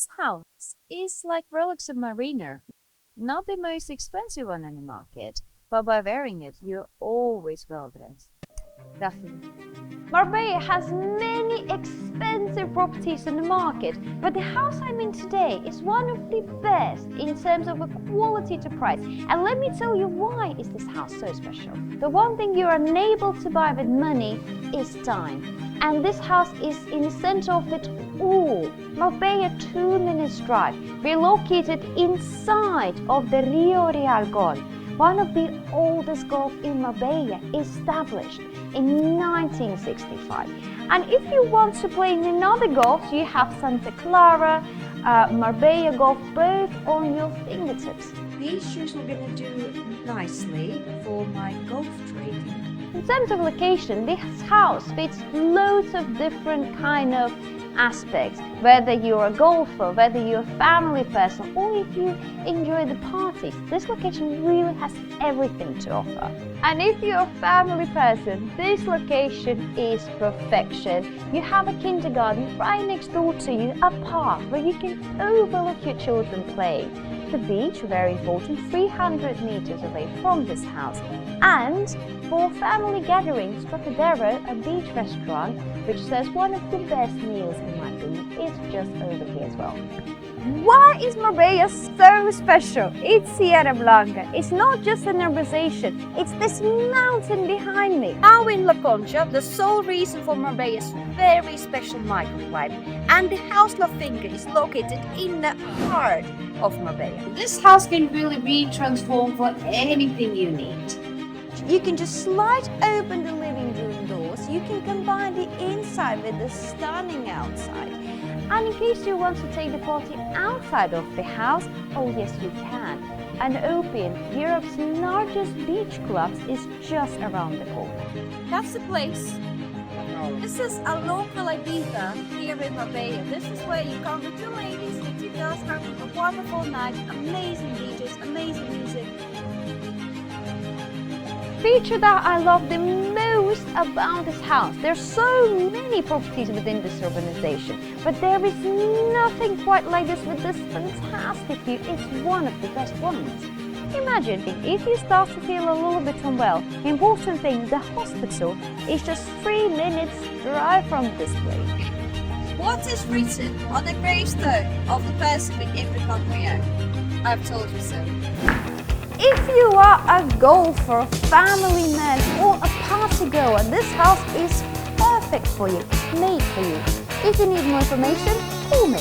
This house is like Rolex Submariner, not the most expensive one on the market, but by wearing it, you're always well dressed. Definitely. Marbella has many expensive properties in the market, but the house I'm in today is one of the best in terms of a quality to price. And let me tell you why is this house so special. The one thing you're unable to buy with money is time. And this house is in the center of it all. Marbella 2 minutes drive. We're located inside of the Rio Real Golf, one of the oldest golf in Marbella, established in 1965. And if you want to play in another golf, you have Santa Clara, Marbella Golf, both on your fingertips. These shoes are going to do nicely for my golf training. In terms of location, this house fits loads of different kind of aspects, whether you're a golfer, whether you're a family person, or if you enjoy the parties. This location really has everything to offer. And if you're a family person, this location is perfection. You have a kindergarten right next door to you, a park where you can overlook your children playing. The beach, very important, 300 meters away from this house. And for family gatherings, Trocadero, a beach restaurant, which serves one of the best meals in my opinion, is just over here as well. Why is Marbella so special? It's Sierra Blanca. It's not just an urbanization, it's this mountain behind me. Now in La Concha, the sole reason for Marbella's very special microclimate, and the house La Finca is located in the heart of Marbella. This house can really be transformed for anything you need. You can just slide open the living room doors. You can combine the inside with the stunning outside. And in case you want to take the party outside of the house, oh yes you can. And Opium, Europe's largest beach club, is just around the corner. That's the place. This is a local Ibiza here in Marbella. This is where you come with two ladies, with two girls having a wonderful night, amazing DJs, amazing music. Feature that I love the most about this house. There's so many properties within this urbanization, but there is nothing quite like this with this fantastic view. It's one of the best ones. Imagine if you start to feel a little bit unwell, the important thing, the hospital, is just 3 minutes drive from this place. What is written on the gravestone of the person with every country owned? I've told you so. If you are a golfer, family man, or a party goer, this house is perfect for you, made for you. If you need more information, call me.